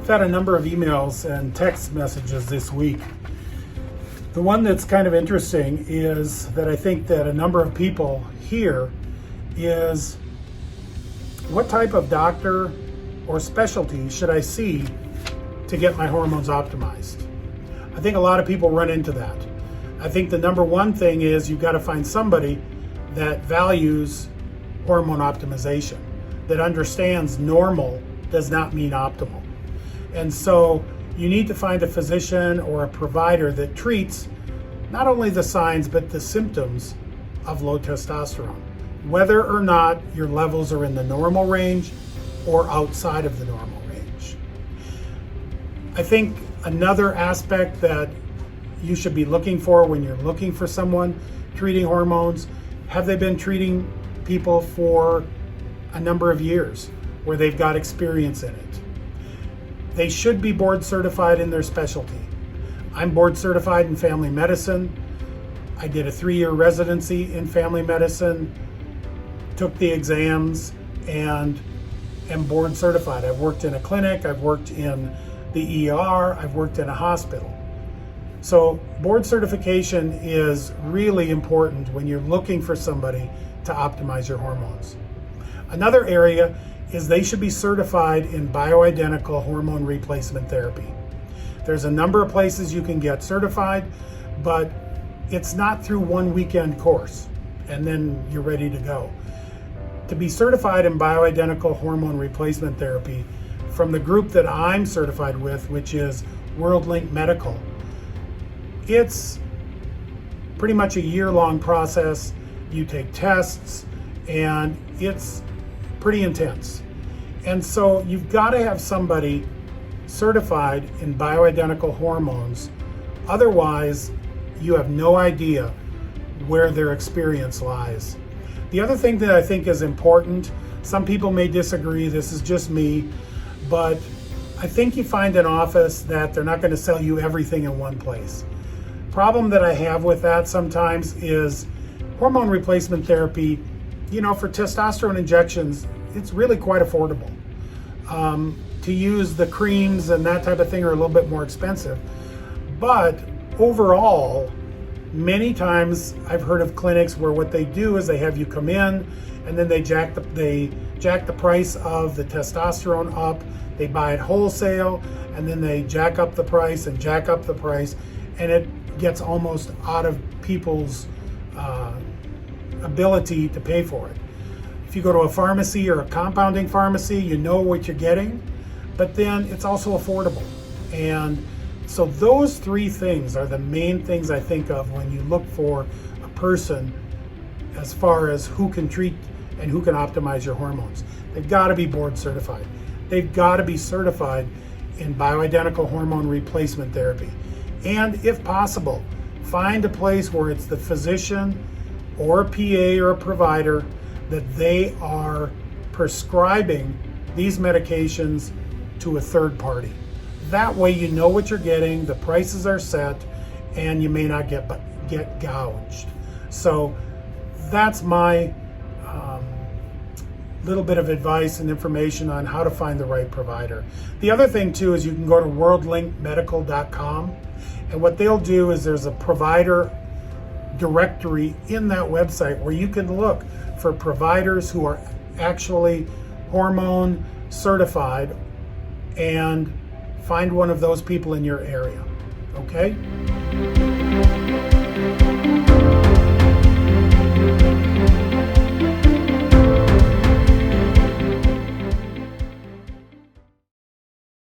I've had a number of emails and text messages this week. The one that's kind of interesting is that I think that a number of people hear is, what type of doctor or specialty should I see to get my hormones optimized? I think a lot of people run into that. I think the number one thing is you've got to find somebody that values hormone optimization, that understands normal does not mean optimal. And so you need to find a physician or a provider that treats not only the signs but the symptoms of low testosterone, whether or not your levels are in the normal range or outside of the normal range. I think another aspect that you should be looking for when you're looking for someone treating hormones, have they been treating people for a number of years where they've got experience in it? They should be board certified in their specialty. I'm board certified in family medicine. I did a 3-year residency in family medicine, took the exams, and am board certified. I've worked in a clinic, I've worked in the ER, I've worked in a hospital. So board certification is really important when you're looking for somebody to optimize your hormones. Another area is they should be certified in bioidentical hormone replacement therapy. There's a number of places you can get certified, but it's not through one weekend course and then you're ready to go. To be certified in bioidentical hormone replacement therapy from the group that I'm certified with, which is WorldLink Medical, it's pretty much a year-long process. You take tests and it's pretty intense. And so you've got to have somebody certified in bioidentical hormones. Otherwise, you have no idea where their experience lies. The other thing that I think is important, some people may disagree, this is just me, but I think you find an office that they're not going to sell you everything in one place. Problem that I have with that sometimes is hormone replacement therapy, for testosterone injections, it's really quite affordable. To use the creams and that type of thing are a little bit more expensive. But overall, many times I've heard of clinics where what they do is they have you come in and then they jack the price of the testosterone up. They buy it wholesale and then they jack up the price and jack up the price, and it gets almost out of people's ability to pay for it. If you go to a pharmacy or a compounding pharmacy, you know what you're getting, but then it's also affordable. And so those three things are the main things I think of when you look for a person as far as who can treat and who can optimize your hormones. They've got to be board certified. They've got to be certified in bioidentical hormone replacement therapy. And if possible, find a place where it's the physician or a PA or a provider that they are prescribing these medications to a third party. That way you know what you're getting, the prices are set, and you may not get gouged. So that's my little bit of advice and information on how to find the right provider. The other thing too is you can go to worldlinkmedical.com, and what they'll do is there's a provider directory in that website where you can look for providers who are actually hormone certified and find one of those people in your area. Okay?